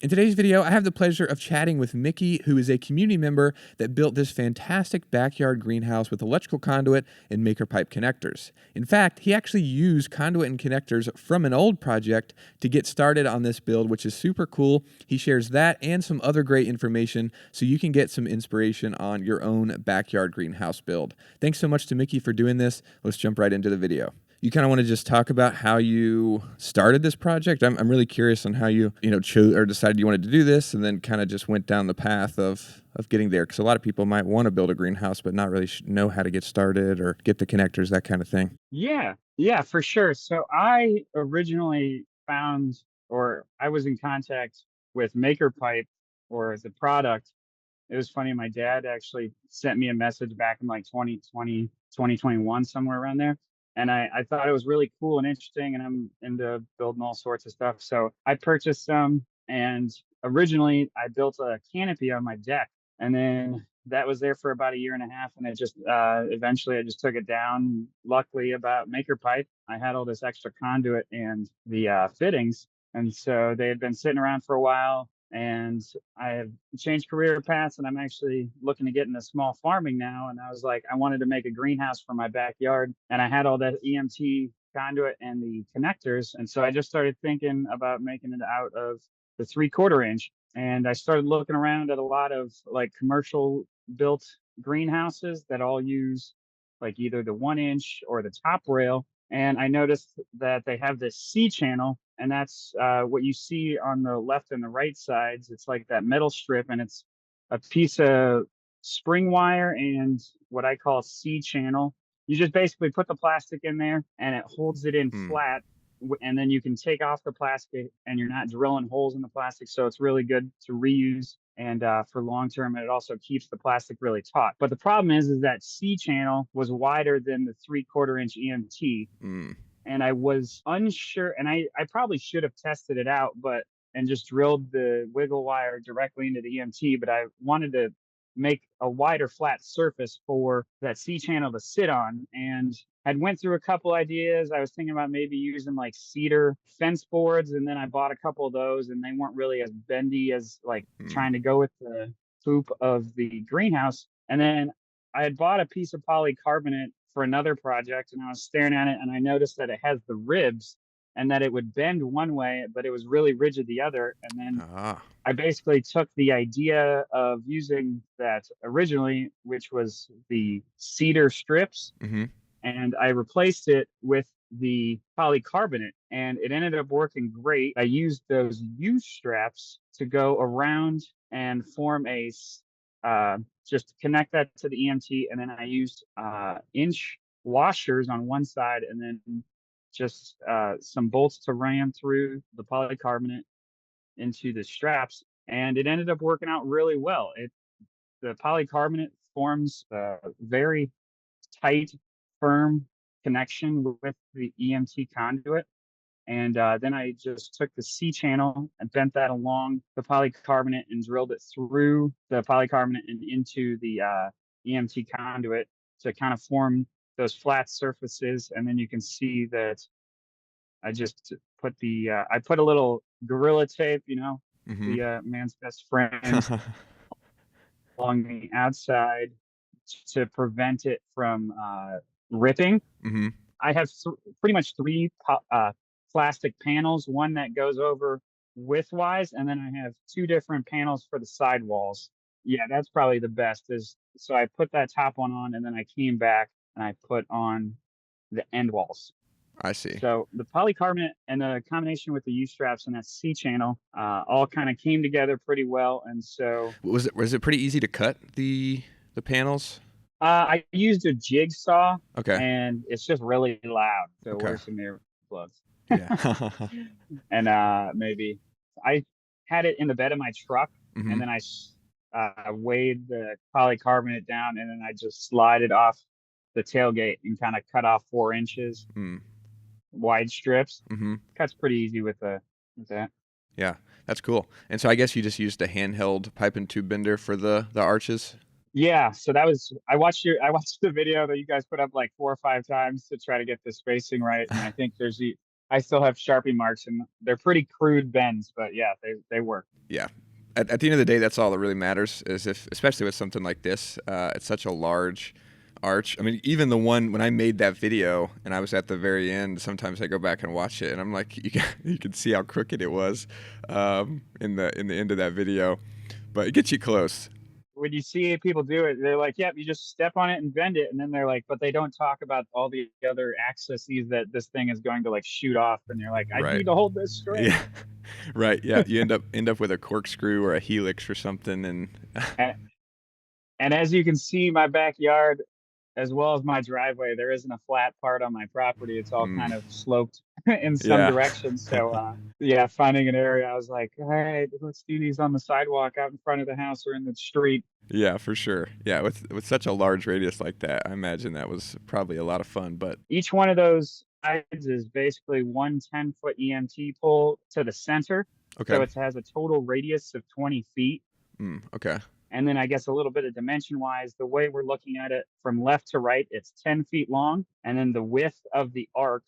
In today's video, I have the pleasure of chatting with Mickey, who is a community member that built this fantastic backyard greenhouse with electrical conduit and maker pipe connectors. In fact, he actually used conduit and connectors from an old project to get started on this build, which is super cool. He shares that and some other great information so you can get some inspiration on your own backyard greenhouse build. Thanks so much to Mickey for doing this. Let's jump right into the video. You kind of want to just talk about how you started this project? I'm really curious on how you chose or decided you wanted to do this, and then kind of just went down the path of getting there. Because a lot of people might want to build a greenhouse, but not really know how to get started or get the connectors, that kind of thing. Yeah, for sure. So I originally found, or I was in contact with MakerPipe or the product. It was funny. My dad actually sent me a message back in like 2020, 2021, somewhere around there. And I thought it was really cool and interesting. And I'm into building all sorts of stuff. So I purchased some. And originally I built a canopy on my deck. And then that was there for about a year and a half. And it just eventually I just took it down. Luckily, about MakerPipe, I had all this extra conduit and the fittings. And so they had been sitting around for a while, and I have changed career paths, and I'm actually looking to get into small farming now. And I was like, I wanted to make a greenhouse for my backyard, and I had all that EMT conduit and the connectors. And so I just started thinking about making it out of the 3/4 inch. And I started looking around at a lot of like commercial built greenhouses that all use like either the 1 inch or the top rail. And I noticed that they have this C channel, and that's what you see on the left and the right sides. It's like that metal strip, and it's a piece of spring wire and what I call C channel. You just basically put the plastic in there, and it holds it in Hmm. flat. And then you can take off the plastic, and you're not drilling holes in the plastic. So it's really good to reuse and for long term. And it also keeps the plastic really taut. But the problem is that C channel was wider than the 3/4 inch EMT, Hmm. and I was unsure, and I probably should have tested it out, but and just drilled the wiggle wire directly into the EMT, but I wanted to make a wider flat surface for that C channel to sit on, and I'd went through a couple ideas. I was thinking about maybe using like cedar fence boards, and then I bought a couple of those, and they weren't really as bendy as like Hmm. trying to go with the hoop of the greenhouse. And then I had bought a piece of polycarbonate for another project, and I was staring at it, and I noticed that it has the ribs and that it would bend one way, but it was really rigid the other. And then Ah. I basically took the idea of using that originally, which was the cedar strips, Mm-hmm. and I replaced it with the polycarbonate, and it ended up working great. I used those U straps to go around and form uh, just connect that to the EMT, and then I used inch washers on one side, and then just some bolts to ram through the polycarbonate into the straps, and it ended up working out really well. The polycarbonate forms a very tight, firm connection with the EMT conduit. And then I just took the C channel and bent that along the polycarbonate and drilled it through the polycarbonate and into the EMT conduit to kind of form those flat surfaces. And then you can see that I just put I put a little Gorilla Tape, Mm-hmm. the man's best friend, along the outside to prevent it from ripping. Mm-hmm. I have pretty much three plastic panels, one that goes over widthwise, and then I have two different panels for the sidewalls. Yeah, that's probably the best. Is so I put that top one on, and then I came back and I put on the end walls. I see. So the polycarbonate and the combination with the U straps and that C channel all kind of came together pretty well. And so Was it pretty easy to cut the panels? I used a jigsaw, Okay. and it's just really loud. So Okay. wear some earplugs. Yeah. And maybe I had it in the bed of my truck, and Mm-hmm. then weighed the polycarbonate down, and then I just slide it off the tailgate and kind of cut off 4 inches Mm. wide strips. Mm-hmm. Cuts pretty easy with that. Yeah, that's cool. And so I guess you just used a handheld pipe and tube bender for the arches? Yeah, so that was I watched the video that you guys put up like 4 or 5 times to try to get the spacing right, and I think I still have Sharpie marks, and they're pretty crude bends, but yeah, they work. Yeah. At the end of the day, that's all that really matters. Is if, especially with something like this, it's such a large arch. I mean, even the one when I made that video and I was at the very end. Sometimes I go back and watch it, and I'm like, you can see how crooked it was in the end of that video, but it gets you close. When you see people do it, they're like, "Yep, you just step on it and bend it," and then they're like, "But they don't talk about all the other accesses that this thing is going to like shoot off," and you're like, "I Right. need to hold this straight." Yeah. Right. Yeah. You end up with a corkscrew or a helix or something, and And, and as you can see, my backyard, as well as my driveway, there isn't a flat part on my property. It's all mm, kind of sloped in some yeah. direction. So, yeah, finding an area, I was like, all right, let's do these on the sidewalk out in front of the house or in the street. Yeah, for sure. Yeah, with such a large radius like that, I imagine that was probably a lot of fun. But Each one of those sides is basically one 10-foot EMT pole to the center. okay. So it has a total radius of 20 feet. Okay. And then I guess a little bit of dimension wise, the way we're looking at it from left to right, it's 10 feet long. And then the width of the arc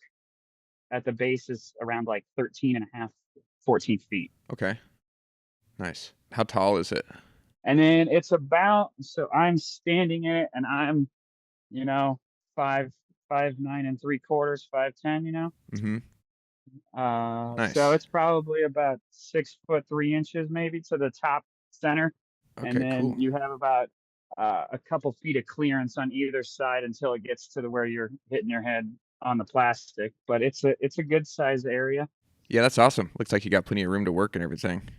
at the base is around like 13 and a half, 14 feet. Okay. Nice. How tall is it? And then it's about, so I'm standing in it and I'm, you know, 5'9¾", 5'10", Mm-hmm. So Nice. it's probably about 6'3" maybe to the top center. And Okay, then cool. you have about a couple feet of clearance on either side until it gets to the where you're hitting your head on the plastic. But it's a good size area. Yeah, that's awesome. Looks like you got plenty of room to work and everything.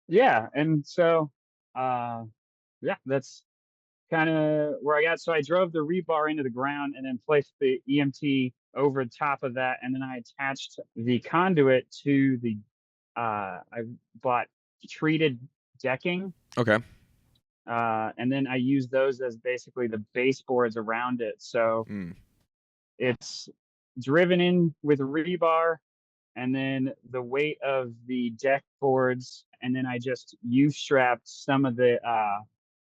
Yeah, and so uh yeah, that's kind of where I got. So I drove the rebar into the ground and then placed the EMT over the top of that, and then I attached the conduit to the. I bought treated decking, Okay. and then I used those as basically the baseboards around it. So Mm. it's driven in with rebar, and then the weight of the deck boards, and then I just U-strapped some of the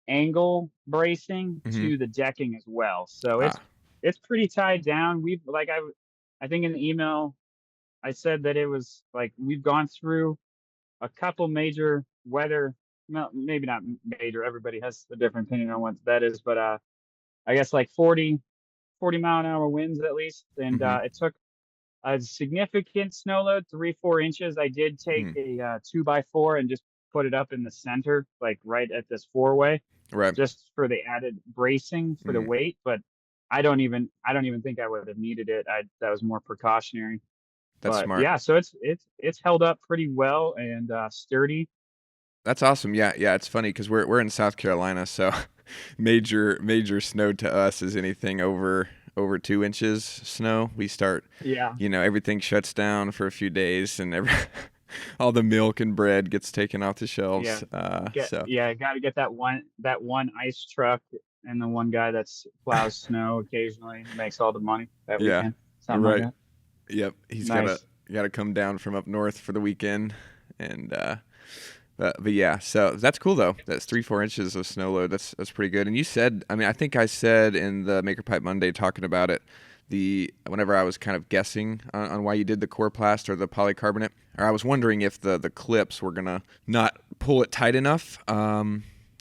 angle bracing Mm-hmm. to the decking as well. So Ah. it's pretty tied down. We've like I think in the email I said that it was like we've gone through a couple major weather, no, maybe not major. Everybody has a different opinion on what that is, but I guess like 40 mile an hour winds at least, and Mm-hmm. it took a significant snow load, 3-4 inches. I did take Mm. a 2x4 and just put it up in the center, like right at this four-way, Right. just for the added bracing for the Mm. weight. But I don't even think I would have needed it. That was more precautionary. That's But smart. yeah, so it's held up pretty well and sturdy. That's awesome. Yeah, yeah. It's funny because we're in South Carolina, so major snow to us is anything over 2 inches snow. We start, Yeah, everything shuts down for a few days, and all the milk and bread gets taken off the yeah, shelves. So got to get that one ice truck and the one guy that's plows snow occasionally makes all the money that yeah, weekend, something like right. that. Yep. He's Nice. gotta come down from up north for the weekend, and but yeah. So that's cool though. That's 3 4 inches of snow load. That's pretty good. And you said, I mean, I think I said in the Maker Pipe Monday talking about it, the whenever I was kind of guessing on why you did the Coroplast or the polycarbonate, or I was wondering if the clips were gonna not pull it tight enough.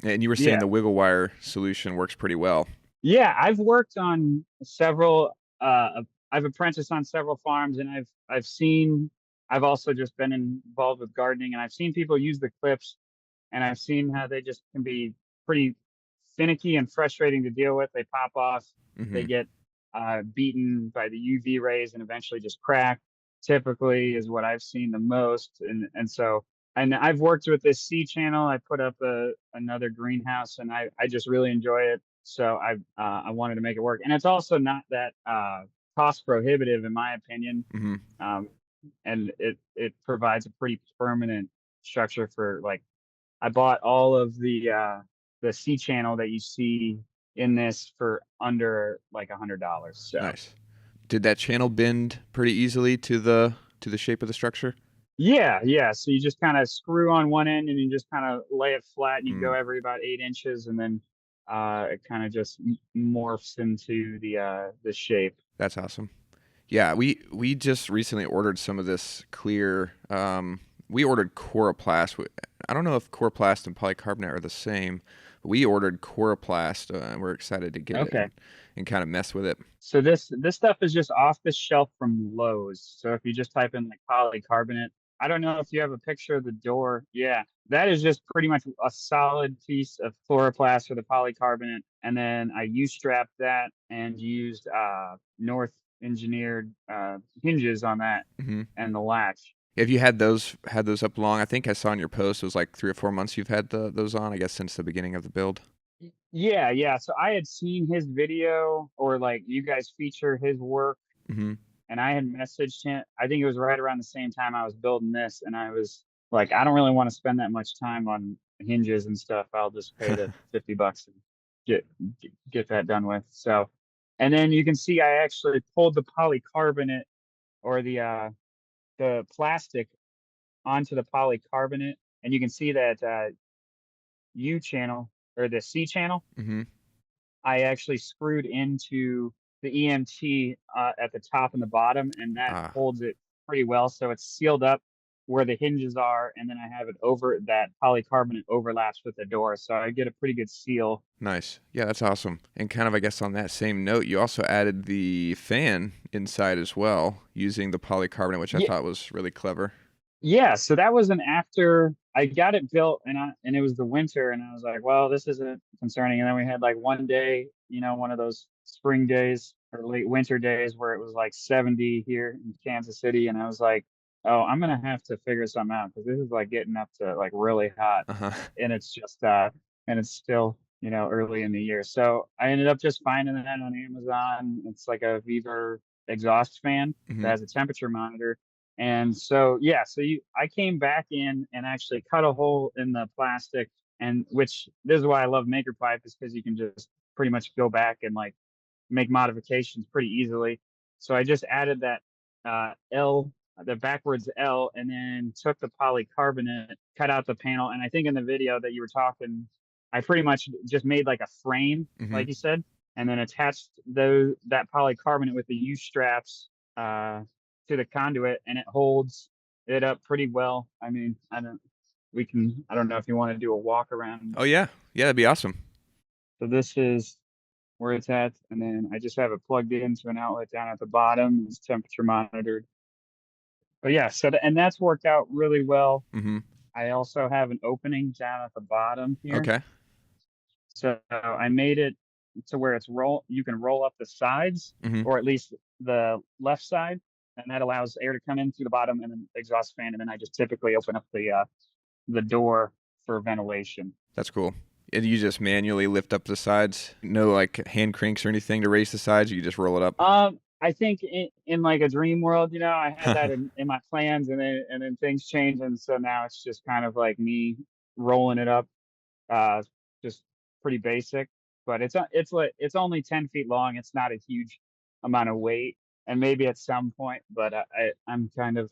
And you were saying Yeah. the wiggle wire solution works pretty well. Yeah, I've worked on several I've apprenticed on several farms, and I've also just been involved with gardening, and I've seen people use the clips, and I've seen how they just can be pretty finicky and frustrating to deal with. They pop off, they Hmm. get beaten by the UV rays and eventually just crack. Typically is what I've seen the most, and I've worked with this C channel. I put up another greenhouse, and I just really enjoy it. So I wanted to make it work, and it's also not that cost prohibitive in my opinion, Hmm. um, and it provides a pretty permanent structure for like I bought all of the C channel that you see in this for under like $100. So Nice. Did that channel bend pretty easily to the shape of the structure? yeah, yeah. So you just kind of screw on one end and you just kind of lay it flat and you go Mm, every about 8 inches and then it kind of just morphs into the shape. that's awesome. Yeah, we just recently ordered some of this clear. We ordered Coroplast. I don't know if Coroplast and polycarbonate are the same. But we ordered Coroplast, and we're excited to get it Okay. and kind of mess with it. So this stuff is just off the shelf from Lowe's. So if you just type in like polycarbonate, I don't know if you have a picture of the door. Yeah, that is just pretty much a solid piece of chloroplast for the polycarbonate, and then I U-strapped that and used North engineered hinges on that Hmm. and the latch. Have you had those up long? I think I saw in your post it was like 3 or 4 months you've had those on. I guess since the beginning of the build. Yeah, yeah. So I had seen his video or like you guys feature his work Hmm. and I had messaged him. I think it was right around the same time I was building this, and I was like, I don't really want to spend that much time on hinges and stuff. I'll just pay the $50 and get get that done with. So, and then you can see I actually pulled the polycarbonate or the plastic onto the polycarbonate, and you can see that U channel or the C channel. Hmm. I actually screwed into the EMT at the top and the bottom, and that Ah, holds it pretty well. So it's sealed up where the hinges are, and then I have it over that polycarbonate overlaps with the door, so I get a pretty good seal. nice. Yeah, that's awesome. And kind of, I guess, on that same note, you also added the fan inside as well, using the polycarbonate, which I Yeah, thought was really clever. yeah. So that was an after I got it built, and it was the winter, and I was like, well, this isn't concerning. And then we had like one day, one of those spring days or late winter days where it was like 70 here in Kansas City, and I was like, oh, I'm gonna have to figure something out because this is like getting up to like really hot, Uh huh. and it's just and it's still early in the year. So I ended up just finding that on Amazon. It's like a Viver exhaust fan that Hmm. has a temperature monitor, and so yeah, so I came back in and actually cut a hole in the plastic, and which this is why I love Maker Pipe is because you can just pretty much go back and like make modifications pretty easily. So I just added that L, the backwards L, and then took the polycarbonate, cut out the panel, and I think in the video that you were talking, I pretty much just made like a frame, Hmm. like you said, and then attached that polycarbonate with the U straps uh, to the conduit, and it holds it up pretty well. I mean, I don't know if you want to do a walk around. Oh yeah, yeah, that'd be awesome. So this is where it's at, and then I just have it plugged into an outlet down at the bottom. It's temperature monitored. But yeah, and that's worked out really well. Hmm. I also have an opening down at the bottom here. Okay. So I made it to where you can roll up the sides, Hmm. or at least the left side, and that allows air to come in through the bottom and then exhaust fan, and then I just typically open up the door for ventilation. That's cool. And you just manually lift up the sides. No like hand cranks or anything to raise the sides. You just roll it up. I think in like a dream world, I had that in my plans, and then things change, and so now it's just kind of like me rolling it up, uh, just pretty basic. But it's only 10 feet long. It's not a huge amount of weight, and maybe at some point, but I'm kind of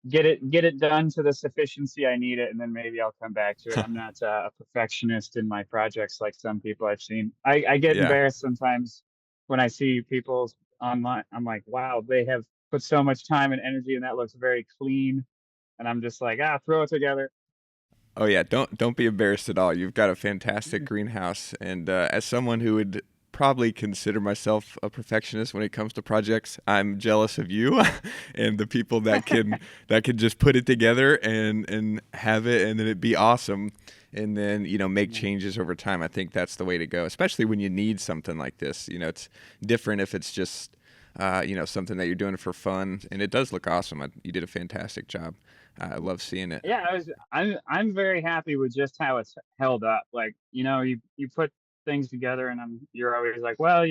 get it done to the sufficiency I need it, and then maybe I'll come back to it. I'm not a perfectionist in my projects like some people I've seen. I get Yeah. embarrassed sometimes when I see people online. I'm like, wow, they have put so much time and energy, and that looks very clean. And I'm just like, throw it together. Oh yeah, don't be embarrassed at all. You've got a fantastic greenhouse, and as someone who would probably consider myself a perfectionist when it comes to projects, I'm jealous of you and the people that can just put it together and have it, and then it be awesome, and then make changes over time. I think that's the way to go, especially when you need something like this. It's different if it's just something that you're doing for fun, and it does look awesome. You did a fantastic job. I love seeing it. Yeah, I'm very happy with just how it's held up. Like, you put things together and you're always like, well,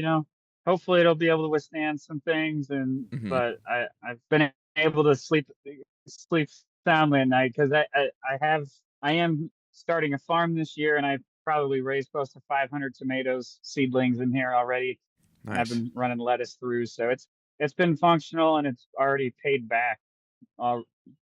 hopefully it'll be able to withstand some things, and Hmm. but I've been able to sleep soundly at night because I am starting a farm this year, and I've probably raised close to 500 tomatoes seedlings in here already, and I've Nice. been running lettuce through, so it's been functional and it's already paid back uh,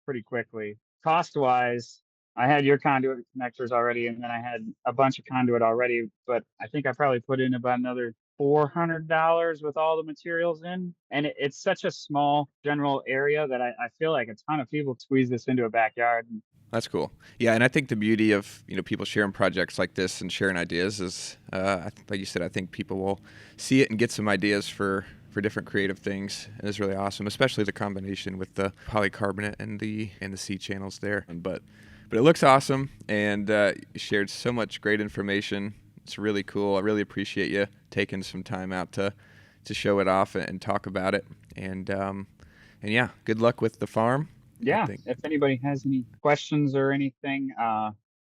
pretty quickly. Cost wise, I had your conduit connectors already, and then I had a bunch of conduit already, but I think I probably put in about another $400 with all the materials in. And it's such a small general area that I feel like a ton of people squeeze this into a backyard. That's cool. Yeah, and I think the beauty of people sharing projects like this and sharing ideas is, like you said, I think people will see it and get some ideas for different creative things. And it's really awesome, especially the combination with the polycarbonate and the C channels there. But it looks awesome, and you shared so much great information. It's really cool. I really appreciate you taking some time out to show it off and talk about it. And yeah, good luck with the farm. I Yeah, think. if anybody has any questions or anything,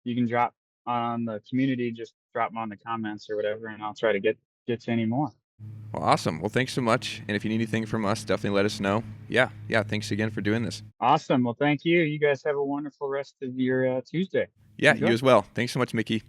you can drop on the community, just drop them on the comments or whatever, and I'll try to get to any more. Well, awesome. Well, thanks so much. And if you need anything from us, definitely let us know. Yeah. Thanks again for doing this. Awesome. Well, thank you. You guys have a wonderful rest of your Tuesday. Yeah, you Enjoy. as well. Thanks so much, Mickey.